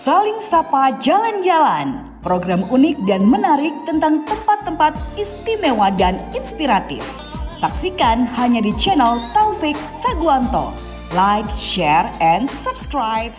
Saling Sapa Jalan-Jalan, program unik dan menarik tentang tempat-tempat istimewa dan inspiratif. Saksikan hanya di channel Taufik Saguanto. Like, share, and subscribe.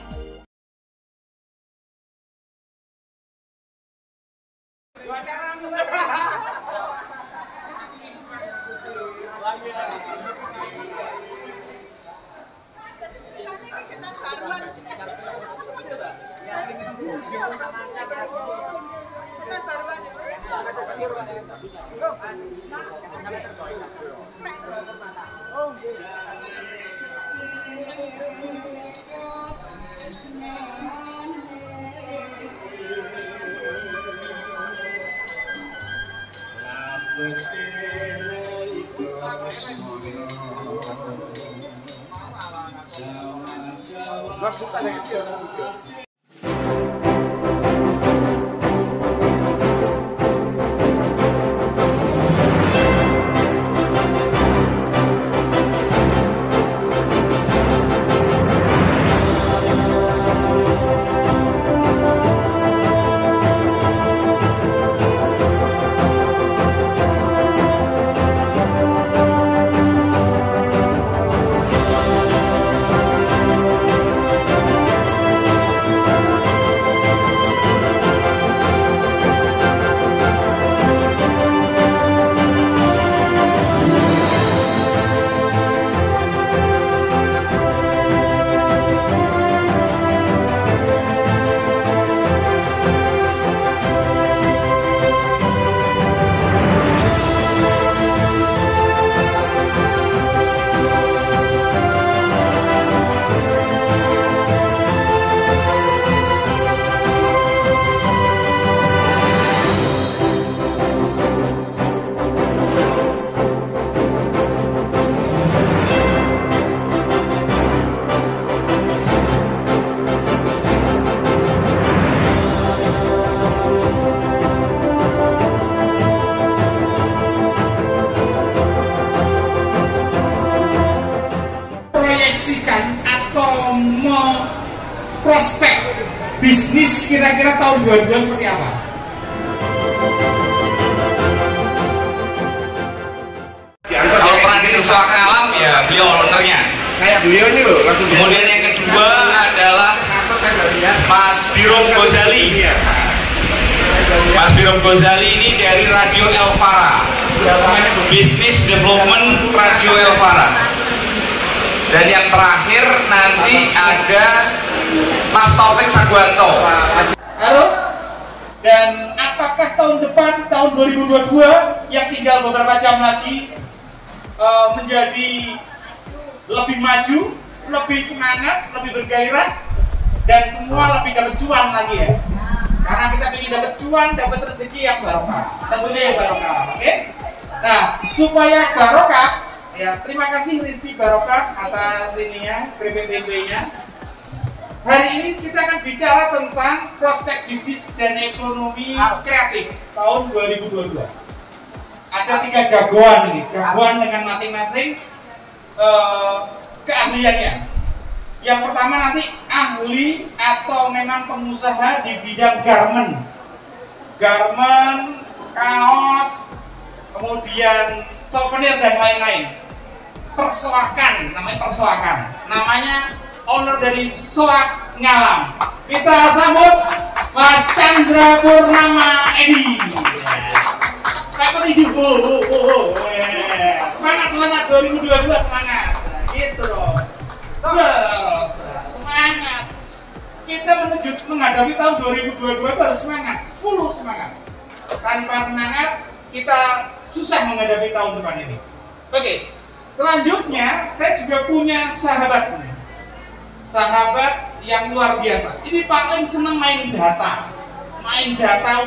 Atau mau prospek bisnis kira-kira tahun 2022 seperti apa? Kalau pernah di Suak Alam ya beliau ownernya. Kayak beliau ini loh langsung. Kemudian yang kedua adalah Mas Birom Ghazali. Mas Birom Ghazali ini dari Radio Elvara, Business Development Radio Elvara. Dan yang terakhir nanti ada Mas Taufik Saguanto. Harus. Dan apakah tahun depan, tahun 2022 yang tinggal beberapa jam lagi menjadi lebih maju, lebih semangat, lebih bergairah, dan semua lebih dapat cuan lagi ya. Karena kita ingin dapat cuan, dapat rezeki yang barokah. Tentunya yang barokah, oke? Nah, supaya barokah, ya, terima kasih Rizky Barokah atas ininya, PPTP-nya. Hari ini kita akan bicara tentang prospek bisnis dan ekonomi kreatif tahun 2022. Ada 3 jagoan ini, jagoan dengan masing-masing keahliannya. Yang pertama nanti ahli atau memang pengusaha di bidang garment, kaos, kemudian souvenir dan lain-lain. Persoakan, namanya owner dari Soak Ngalam. Kita sambut Mas Chandra Purnama Edi. Kakak hijau, semangat 2022 semangat, gitu dong. Terus semangat. Kita menghadapi tahun 2022 itu harus semangat, full semangat. Tanpa semangat kita susah menghadapi tahun depan ini. Oke. Selanjutnya, saya juga punya sahabat yang luar biasa. Ini paling seneng main data,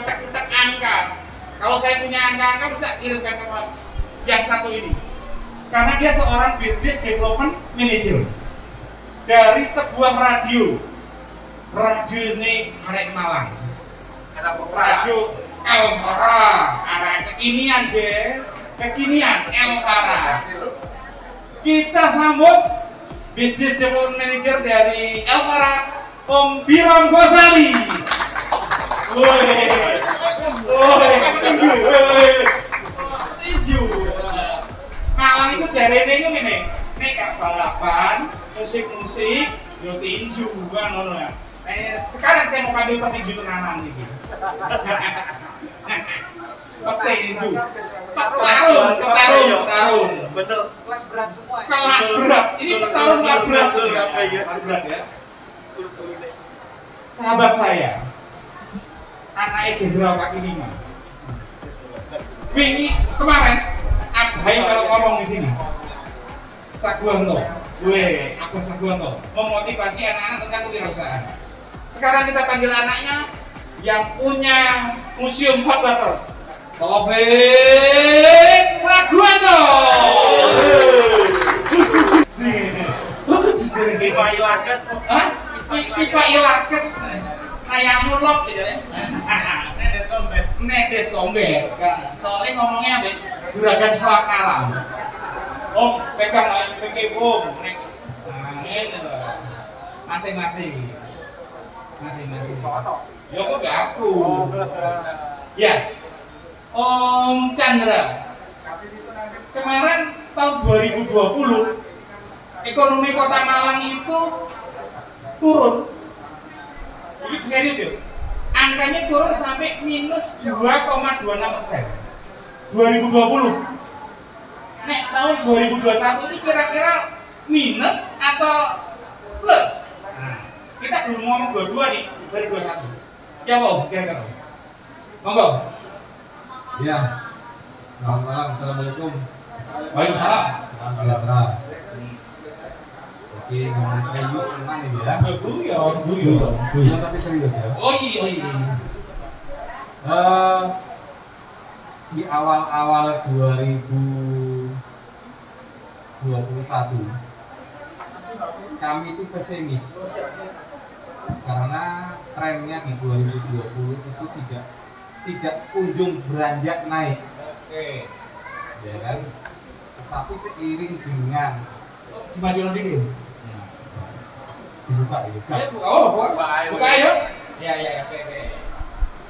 utak-utak angka. Kalau saya punya angka-angka bisa kirimkan ke Mas yang satu ini. Karena dia seorang business development manager dari sebuah radio ini arek Malang. Radio Elvara, arek kekinian Elvara. Kita sambut Business Development Manager dari Elvara, Om Birong Gosali. Tinju. Malang itu jarene itu ngene. Nek gak balapan, musik-musik, yo tinju kan ngono ya. Sekarang saya mau panggil petinju tenanan iki. Petinju. Petarung. Bener. Kelas berat semua. Kelas berat. Ini petarung kelas berat. Kelas berat ya. Sahabat saya, anaknya Jenderal kaki 5. Wingi kemarin, Abhay kalau ngomong di sini, Saguanto, Agus Saguanto, memotivasi anak-anak tentang kewirausahaan. Sekarang kita panggil anaknya yang punya museum hot waters, Taufik Saguanto. Pipa Ilakes. Hah? Pipa Ilakes. Kayak mulok gitu ya. Nedes komber. Soalnya ngomongnya ambek juragan Sawakalam. Om, pegang PK Om. Ini loh. Masing-masing. Ya kok gak aku. Ya. Om Chandra. Kemarin tahun 2020 ekonomi Kota Malang itu turun. Ini serius ya? Angkanya turun sampai minus 2,26%. 2020. Nek tahun 2021 ini kira-kira minus atau plus? Nah, kita belum ngomong 22 nih, 2021. Ya Om, kira-kira. Monggo. Ya. Selamat malam, assalamualaikum. Waalaikumsalam. Alhamdulillah. Oke, ngomong serius tenang ini ya. Guyon tapi serius ya. Oh iya. Di awal-awal 2021 kami itu pesimis karena trennya di 2020 itu tidak kunjung beranjak naik. Oke. Ya kan? Tapi seiring dengan Dimajukan dulu. dibuka. Buka ayo. Ya, oke.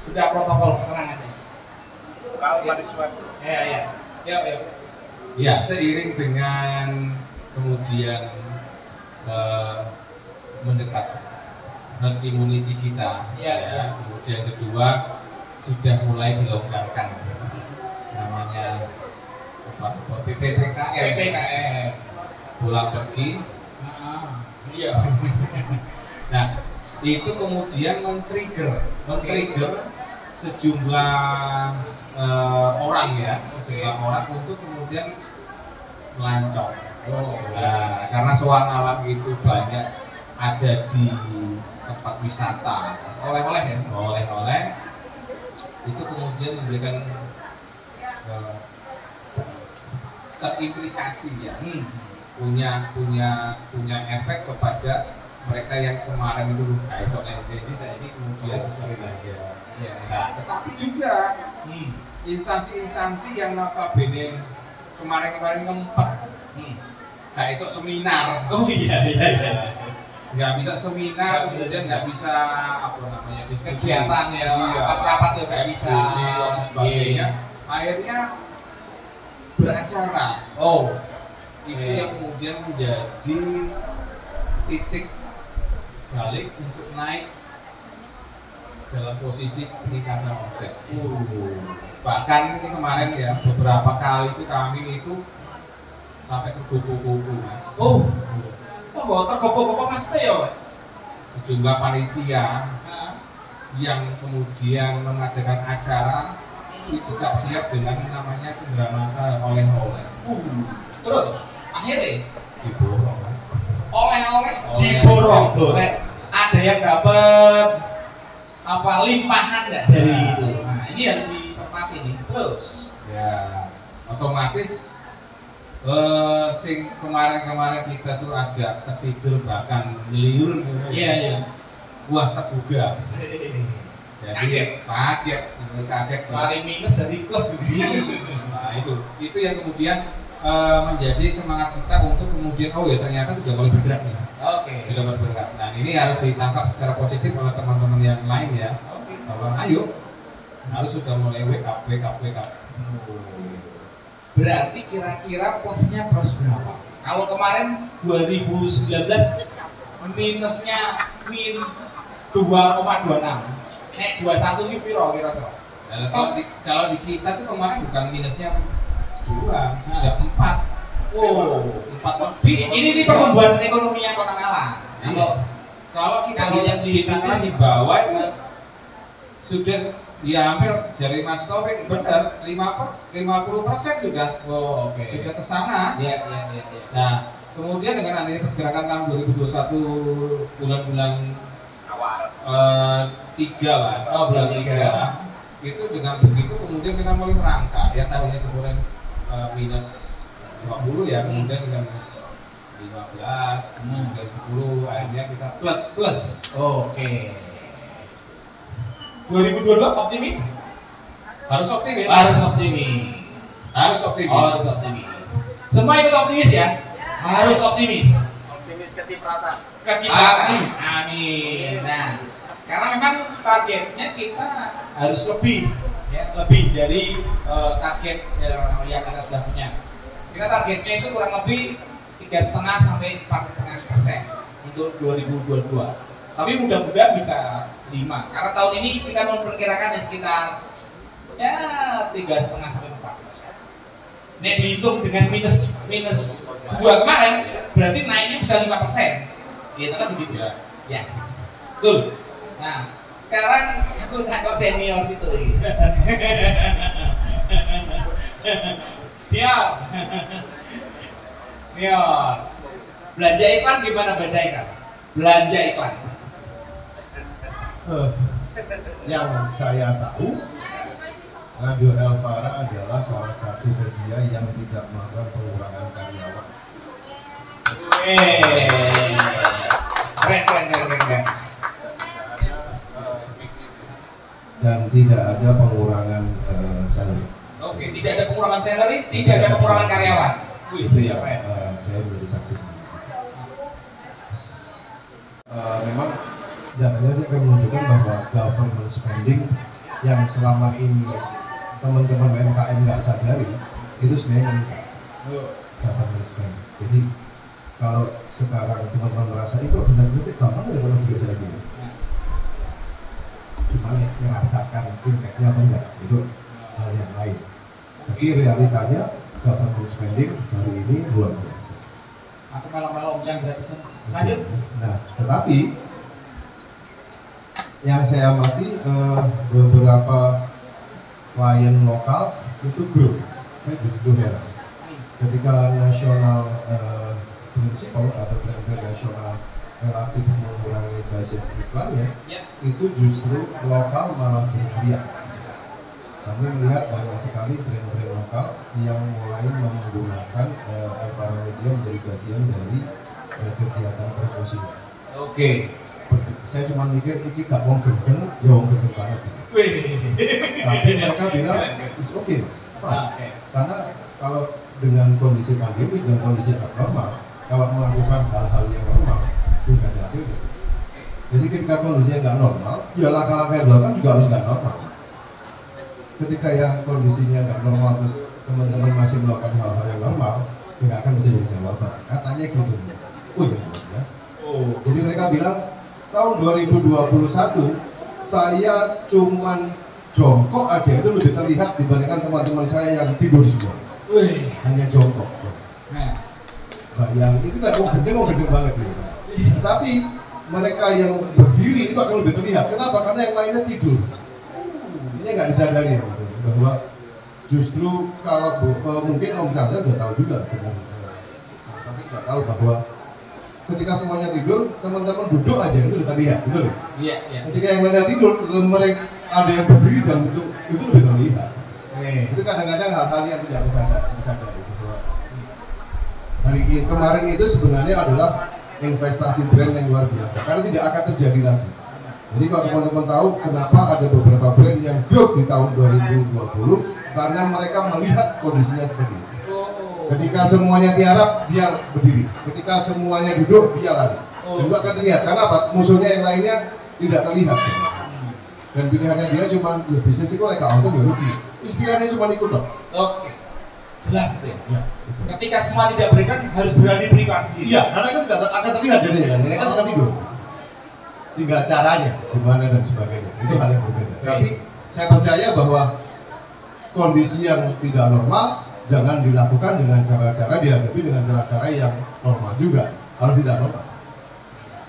Sudah protokol keterangan aja. Kalau pada suatu. Ya. Yuk. Ya, seiring dengan kemudian mendekat herd immunity kita, Ya. Kemudian kedua sudah mulai dilonggarkan namanya PPKM. pulang pergi. Iya. Nah, itu kemudian men-trigger sejumlah orang untuk kemudian melancong. Nah, karena soang alam itu banyak ada di tempat wisata, oleh-oleh itu kemudian memberikan terimplikasi ya, punya efek kepada mereka yang kemarin itu esok jadi saya ini kemudian sering aja. Nah, tetapi juga instansi-instansi yang notabene kemarin ngempet, nggak esok seminar. Oh iya. Nggak bisa seminar, kemudian nggak bisa diskusi Kegiatan ya, rapat-rapat tuh nggak bisa. Dan sebagainya. Akhirnya beracara. Itu yang kemudian menjadi titik balik untuk naik dalam posisi peningkatan omset. Bahkan ini kemarin ya beberapa kali itu kami itu sampai tergopoh-gopoh Mas. Tergopoh-gopoh maksudnya ya? Sejumlah panitia yang kemudian mengadakan acara itu gak siap dengan namanya cenderamata oleh-oleh. Terus akhirnya Diborong Mas. oleh-oleh diborong. Ada yang dapat limpahan nggak dari itu? Nah, ini harus dicermati nih. Terus Ya, otomatis sing kemarin kita tuh agak tertidur bahkan ngeliur. Iya. Wah, tergugah. Jadi kaget. Lari minus dari plus. Nah, itu yang kemudian menjadi semangat kita untuk kemudian ya ternyata sudah mulai bergerak nih. Oke. Sudah bergerak. Dan ini harus ditangkap secara positif oleh teman-teman yang lain ya. Bahwa ayo harus sudah mulai wake up. Berarti kira-kira plusnya terus berapa? Kalau kemarin 2019 minusnya min 2,26. 21 ini piro kira-kira? Kalau di kita tuh kemarin bukan minusnya 2, sudah 4. Oh, 4 lebih. Ini pertumbuhan ekonominya Kota Malang. Kalau kita yang di bisnis di bawah itu sudah ya hampir dari Mas Taufik benar 50% sudah sudah ke sana. Iya. Nah, kemudian dengan adanya pergerakan tahun 2021 bulan-bulan awal 3 lah. Bulan 3. Itu dengan begitu kemudian kita mulai merangkak. Yang tadinya kemarin minus 50 ya, kemudian kita minus 15, 10, akhirnya kita plus. Oke. 2022 optimis? Harus optimis. Harus optimis. Semua ikut optimis ya? Harus optimis. Optimis kecipratan. Amin. Nah, karena memang targetnya kita harus lebih dari target yang kita sudah punya. Kita targetnya itu kurang lebih 3,5 sampai 4,5% untuk 2022. Tapi mudah-mudahan bisa 5. Karena tahun ini kita memperkirakan sekitar 3,5 sampai 4. Nek dihitung dengan minus 2 kemarin, berarti naiknya bisa 5%. Itu kan begitu ya. Betul. Nah, sekarang aku tak kok senior situ lagi. Nior. Belanja iklan gimana belanja iklan? Yang saya tahu, Radio Elvara adalah salah satu media yang tidak melakukan pengurangan karyawan. Keren. Dan tidak ada pengurangan salary. Oke, tidak ada pengurangan salary, tidak ada pengurangan karyawan. Itu yang saya menjadi saksi. Memang datanya dia akan menunjukkan bahwa government spending yang selama ini teman-teman UMKM nggak sadari itu sebenarnya meningkat. Government spending. Jadi kalau sekarang teman-teman merasa itu benar-benar gampang ya kalau bekerja lagi. Cuma merasakan impactnya apa enggak itu hal yang lain. Tapi realitanya government spending hari ini luar biasa. Aku malam-malam jam gratisan. Lanjut. Nah, tetapi yang saya amati beberapa klien lokal itu grup. Saya justru heran. Ketika nasional prinsipal atau brand nasional relatif mengurangi budget iklannya, itu justru lokal malah berteriak. Kami melihat banyak sekali brand-brand lokal yang mulai menggunakan Elvara Media menjadi bagian dari kegiatan promosi. Oke. Saya cuma mikir ini gak wong gendeng, ya wong gendeng banget. Tapi mereka bilang it's okay mas. Karena kalau dengan kondisi pandemi dan kondisi abnormal, kalau melakukan hal-hal yang normal, tidak ada hasilnya. Jadi ketika kondisinya nggak normal, ya langkah-langkah yang dilakukan juga harus nggak normal. Ketika yang kondisinya nggak normal terus teman-teman masih melakukan hal-hal yang normal, nggak akan bisa jadi jawaban. Katanya gitu. Oh ya biasa. Jadi mereka bilang tahun 2021 saya cuman jongkok aja itu lebih terlihat dibandingkan teman-teman saya yang tidur semua. Hanya jongkok. Nah, yang itu nggak mau gede banget gitu. Tapi mereka yang berdiri itu akan lebih terlihat. Kenapa? Karena yang lainnya tidur. Ini nggak disadari bahwa justru kalau mungkin Om Chandra udah tahu juga sebenarnya. Tapi nggak tahu bahwa ketika semuanya tidur, teman-teman duduk aja itu udah terlihat, betul? Iya. Ketika yang lainnya tidur, mereka ada yang berdiri dan itu lebih terlihat. Itu kadang-kadang hal-hal yang tidak disadari. Hari ini kemarin itu sebenarnya adalah investasi brand yang luar biasa karena tidak akan terjadi lagi. Jadi kalau teman-teman tahu kenapa ada beberapa brand yang growth di tahun 2020 karena mereka melihat kondisinya seperti itu. Ketika semuanya tiarap, dia berdiri. Ketika semuanya duduk, dia lari. Dan itu akan terlihat, karena apa? Musuhnya yang lainnya tidak terlihat. Dan pilihannya dia cuma bisnis itu kayak auto ya rugi. Pilihannya cuma ikut dong. Oke, jelas deh. Ya, ketika semua tidak berikan, harus berani berikan sendiri. Iya, karena kan tidak akan terlihat jadinya kan. Ini kan akan tidur. Tinggal caranya, gimana dan sebagainya. Itu hal yang berbeda. Tapi saya percaya bahwa kondisi yang tidak normal jangan dilakukan dengan cara-cara dihadapi dengan cara-cara yang normal juga. Harus tidak normal.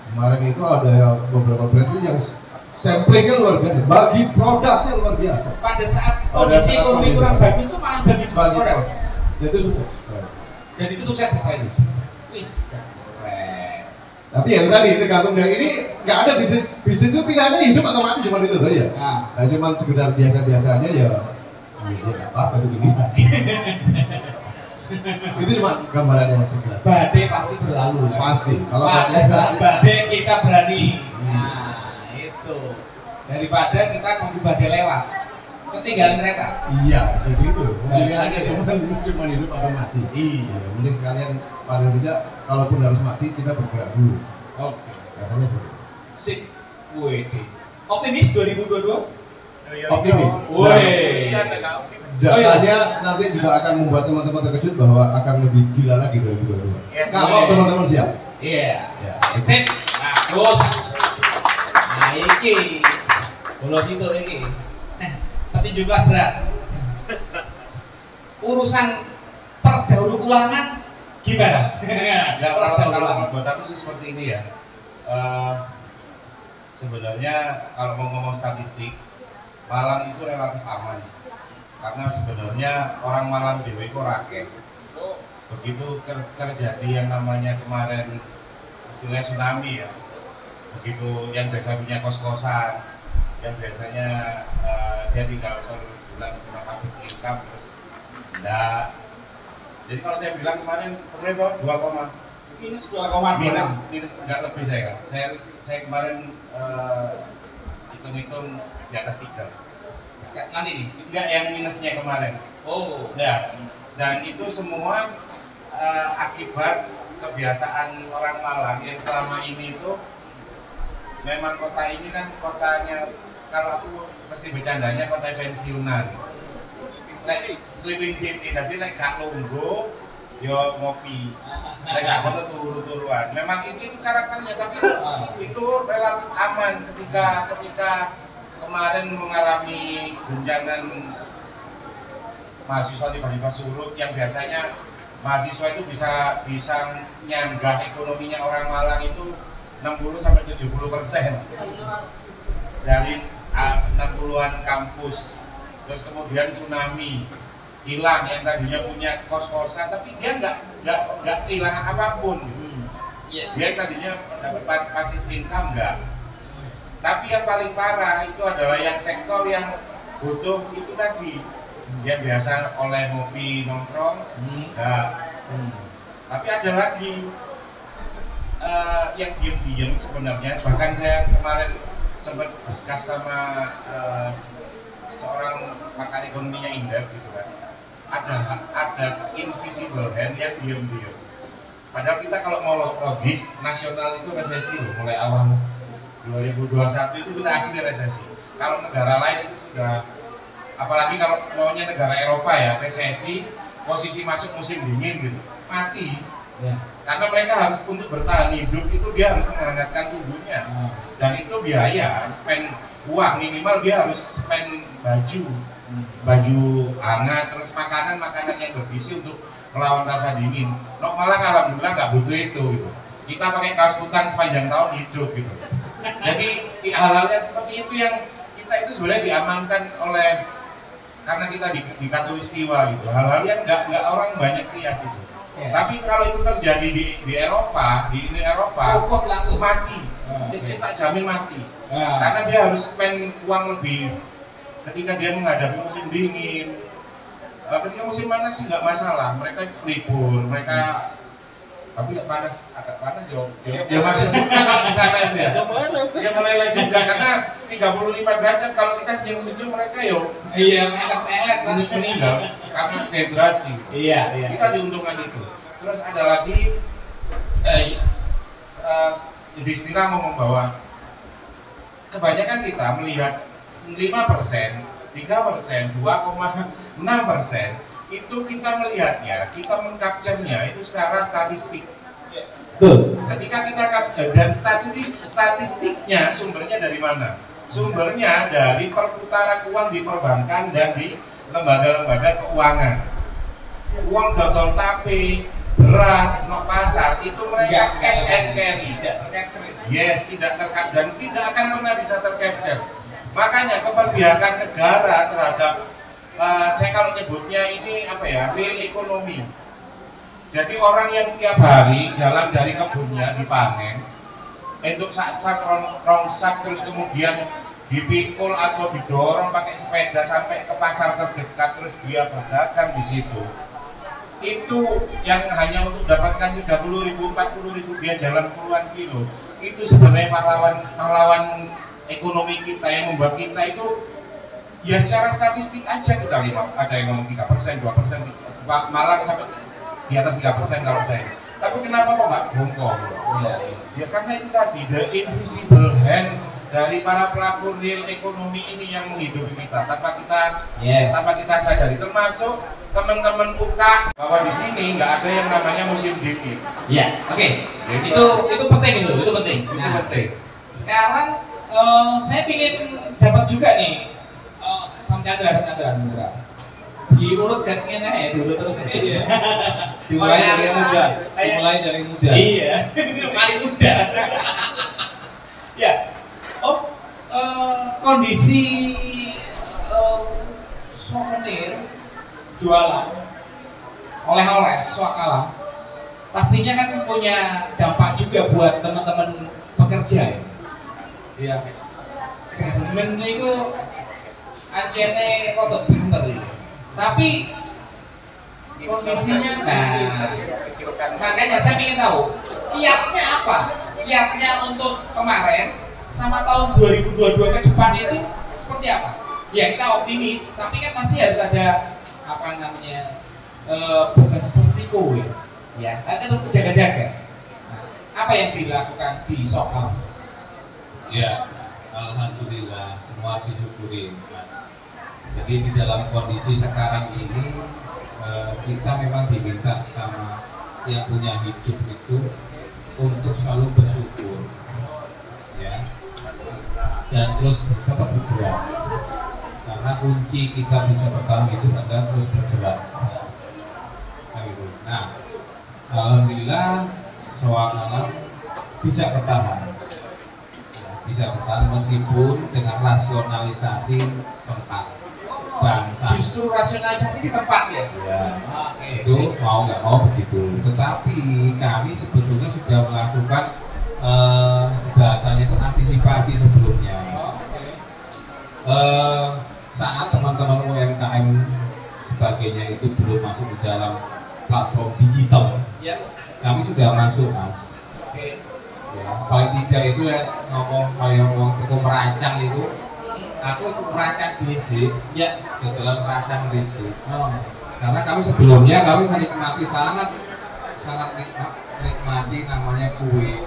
Kemarin itu ada beberapa brand itu yang samplingnya luar biasa, bagi produknya luar biasa. Pada saat kondisi ekonomi kurang bagus tuh malah bagi produk. Itu sukses. Dan itu sukses sekali. Wis. Tapi yang tadi tergantung dari ini nggak ada bisnis itu pilihannya hidup atau mati cuma itu saja. Nah, cuma sekedar biasa-biasa aja ya nggak apa-apa itu pilihan. Itu cuma gambaran yang sekilas. Badai pasti berlalu. Pasti. Kalau pada saat badai kita berani. Nah itu daripada kita nunggu badai lewat, ketinggalan kereta. Iya, kayak gitu. Pilihannya cuma hidup atau mati. Iya. Mending sekalian paling tidak, kalaupun harus mati kita bergerak dulu. Oke. Katanya seperti itu. Sip. Wih. Optimis 2022? Optimis. Wih. Datanya nanti juga akan membuat teman-teman terkejut bahwa akan lebih gila lagi 2022. Kalau teman-teman siap. Iya. Sip. Nah, terus. Nah, iki. Bolos itu iki. Tapi juga berat. Urusan perdaur ulangan gimana? Kalau buat aku sih seperti ini ya. Sebenarnya kalau mau ngomong statistik, Malang itu relatif aman. Karena sebenarnya orang Malang dewe itu rakyat. Begitu terjadi yang namanya kemarin istilah tsunami ya. Begitu yang biasa punya kos-kosan, yang biasanya dia tinggal per bulan cuma pasif income terus enggak. Jadi kalau saya bilang kemarin berapa? 2, minus 2,2 minus enggak lebih saya kemarin hitung-hitung di atas 3 nanti nih enggak yang minusnya kemarin. Oh ya, dan itu semua akibat kebiasaan orang Malang yang selama ini itu memang kota ini kan kotanya, kalau aku mesti bercandanya kota pensiunan, sleeping city. Jadi gak lungguh yo ngopi, gak perlu turu-turuan. Memang itu karakternya, tapi itu relatif aman ketika kemarin mengalami guncangan mahasiswa tiba-tiba surut, yang biasanya mahasiswa itu bisa nyanggah ekonominya orang Malang itu 60-70% dari 60-an kampus. Terus kemudian tsunami, hilang yang tadinya punya kos-kosan, tapi dia nggak kehilangan apapun. Dia tadinya dapat pasif income nggak. Tapi yang paling parah itu adalah yang sektor yang butuh itu tadi, yang biasa oleh ngopi nongkrong, tapi ada lagi yang diem-diem sebenarnya. Bahkan saya kemarin sempat diskus sama seorang pakar ekonominya Indef gitu kan. Ada invisible hand yang diem-diem. Padahal kita kalau mau logis, nasional itu resesi loh, mulai awal 2021 itu kita asli resesi. Kalau negara lain itu sudah, apalagi kalau maunya negara Eropa ya, resesi, posisi masuk musim dingin gitu, mati. Karena mereka harus untuk bertahan hidup itu dia harus menghangatkan tubuhnya, dan itu biaya, spend uang minimal, dia harus spend baju hangat, terus makanan yang bergizi untuk melawan rasa dingin. Malah alhamdulillah nggak butuh itu gitu. Kita pakai kaos kutang sepanjang tahun hidup gitu. Jadi hal-hal yang seperti itu yang kita itu sebenarnya diamankan oleh, karena kita di Katulistiwa gitu. Hal-hal yang nggak orang banyak lihat gitu. Tapi kalau itu terjadi di Eropa, di Uni Eropa, langsung mati. Jadi tak jamin mati. Karena dia harus spend uang lebih ketika dia menghadapi musim dingin. Ketika musim panas sih nggak masalah, mereka libur, mereka tapi panas, agak panas ya masih juga kalau di sana itu ya. Dia meleleh juga karena 35 derajat, kalau kita senyum-senyum mereka melet meninggal karena dehidrasi. Kita diuntungkan itu. Terus ada lagi Yudhistira ngomong bahwa kebanyakan kita melihat 5%, 3%, 2,6% itu kita melihatnya, kita mengcapture-nya itu secara statistik. Betul. Ketika kita dan statistiknya sumbernya dari mana? Sumbernya dari perputaran uang di perbankan dan di lembaga-lembaga keuangan. Uang dodol tape, beras, nok pasar itu mereka cash and carry. Yes, tidak terkait dan tidak akan pernah bisa tercapture. Makanya keperbiakan negara terhadap saya kalau nyebutnya ini apa ya, real economy. Jadi orang yang tiap hari jalan dari kebunnya dipanen, untuk sak rongsak terus kemudian dipikul atau didorong pakai sepeda sampai ke pasar terdekat terus dia berdagang di situ. Itu yang hanya untuk dapatkan 30.000, 40.000 dia jalan puluhan kilo. Itu sebenarnya pahlawan ekonomi kita yang membuat kita itu ya secara statistik aja kita lihat ada yang ngomong 3%, 2%, malah sampai di atas 3% kalau saya. Tapi kenapa kok nggak bongkong? Ya karena itu tadi the invisible hand dari para pelaku real ekonomi ini yang menghidupi kita tanpa kita sadari, termasuk teman-teman UKA bahwa di sini nggak ada yang namanya musim dingin. Ya, oke. Itu penting itu penting. Itu penting. Sekarang saya ingin dapat juga nih Sam Chandra. Diurut gaknya ya, diurut terus ya. Dimulai dari muda. Iya, paling muda. Ya, kondisi souvenir jualan oleh-oleh soak alam pastinya kan punya dampak juga buat teman-teman pekerja ya. Garmen itu anjene rotok banter ya. Tapi kondisinya makanya saya ingin tahu kiatnya apa? Kiatnya untuk kemarin sama tahun 2022 ke depan itu seperti apa? Ya kita optimis, tapi kan pasti harus ada apa namanya berbasis risiko ya. Itu jaga-jaga. Nah, apa yang dilakukan di Sokal? Ya, alhamdulillah semua disyukuri, Mas. Jadi di dalam kondisi sekarang ini kita memang diminta sama yang punya hidup itu untuk selalu bersyukur, ya, dan terus tetap bergerak. Karena kunci kita bisa bertahan itu adalah terus bergerak. Nah, alhamdulillah soal alam bisa bertahan meskipun dengan rasionalisasi tempat bangsa. Justru rasionalisasi di tempat ya? Ya, itu mau nggak mau begitu. Tetapi kami sebetulnya sudah melakukan bahasanya itu antisipasi sebelumnya. Saat teman-teman UMKM sebagainya itu belum masuk di dalam platform digital, ya, kami sudah masuk, Mas. Ya, paling tidak itu ngomong kayak uang toko merancang itu. Aku merancang DC, ya, setelah merancang DC. Karena kami sebelumnya menikmati sangat nikmati namanya kue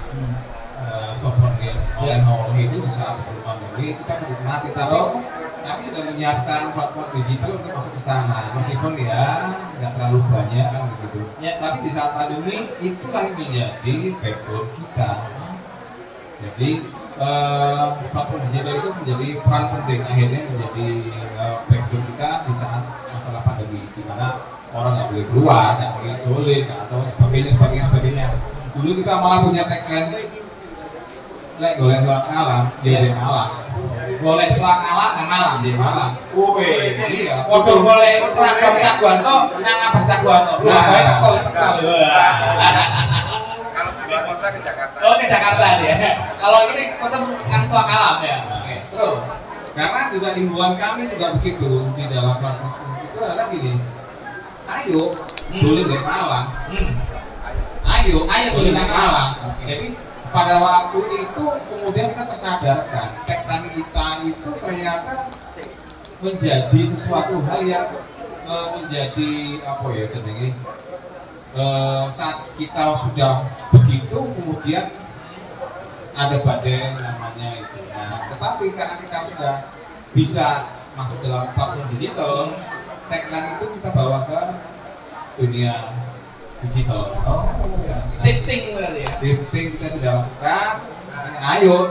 souvenir oleh-oleh itu di saat sebelum pandemi kita menikmati. Tapi kami sudah menyiapkan platform digital untuk masuk ke sana, meskipun ya nggak terlalu banyak kan begitu. Ya, tapi di saat pandemi itulah yang menjadi backbone kita. Jadi platform digital itu menjadi peran penting, akhirnya menjadi backbone kita di saat masalah pandemi, di mana orang nggak boleh keluar, nggak boleh dolen atau sebagainya. Dulu kita malah punya tagline, golek soak alam, dia malam. Golek soak alam, nang malam dia malam. Wih, iya. Waduh, golek seragam Sagwanto, nang Abah Sagwanto. Wah, bae teko. Kalau kota ke Jakarta. Oh, ke Jakarta dia. Kalau ini kota nang soak alam ya. Oke, terus. Karena juga himbauan kami juga begitu di dalam platform itu adalah gini. Ayo, boleh deh malam. Ayo boleh deh malam. Jadi pada waktu itu kemudian kita tersadarkan tagline kita itu ternyata menjadi sesuatu hal yang menjadi apa ya jenenge saat kita sudah begitu kemudian ada badai namanya itu. Nah, tetapi karena kita sudah bisa masuk dalam platform digital, tagline itu kita bawa ke dunia digital. Shifting berarti ya? Shifting kita sudah lakukan. Ayo,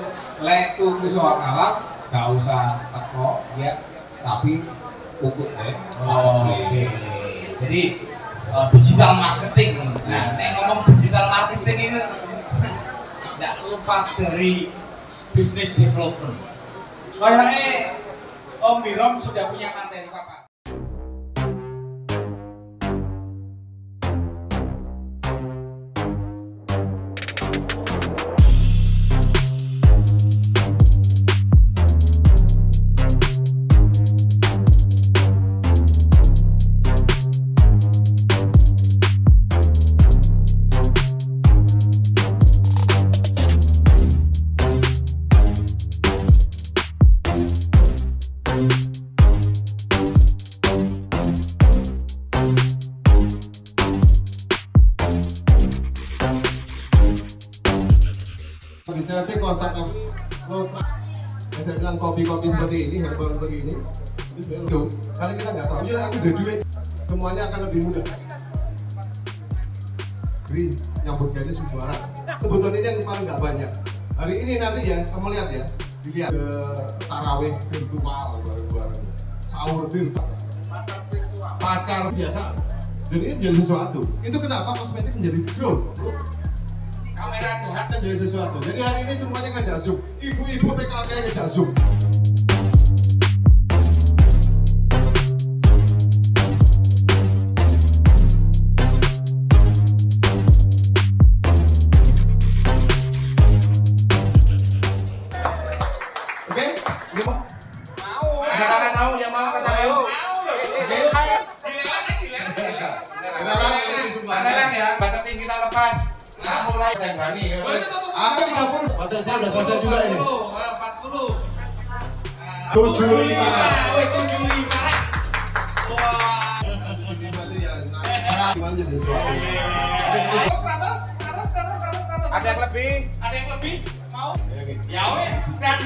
tunggu soal alam, gak usah teko ya, tapi ukut deh. Oke. Jadi digital marketing. Nah, ngomong digital marketing ini nggak lepas dari business development. Kayaknya Om Birom sudah punya materi Bapak. Bisa sih konsep saya bilang kopi-kopi seperti ini, herbal seperti ini, itu karena kita nggak tahu, ya aku udah duit, semuanya akan lebih mudah. Green, nyambut gadis sembarang. Kebetulan ini yang paling nggak banyak. Hari ini nanti ya, kamu lihat ya, dilihat tarawih virtual, bareng-bareng, sahur virtual, pacar biasa, dan ini menjadi sesuatu. Itu kenapa kosmetik menjadi growth? Kamera jahat kan jadi sesuatu. Jadi hari ini semuanya ngajak Zoom. Ibu-ibu PKK ngajak Zoom. Oke? Mau? Ada mau yang mau kata ayo. Kenalan ini di Sumbar. Kenalan ya, batatin kita lepas. Nah, mulai dan berani. Aku 30. Batas saya udah selesai juga ini. 40. 75. Woi, 75. Wah. Itu ya, gimana jadi sesuatu. Atas. Ada yang lebih? Ada yang lebih? Mau? Ya wes, dan.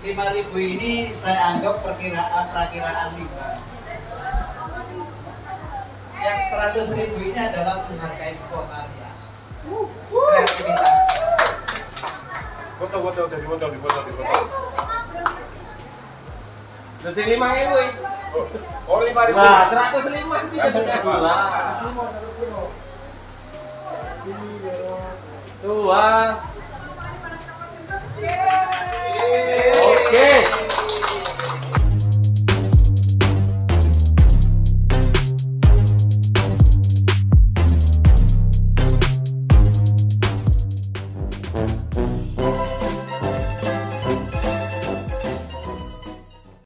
Rp5.000 ini saya anggap perakiraan 5. Yang Rp100.000 ini adalah menghargai sebuah karya, kreativitas. Foto, jadi foto. Terus 5.000. Oh, 5.000. Nah, 105 tidak ada dua. Tuh,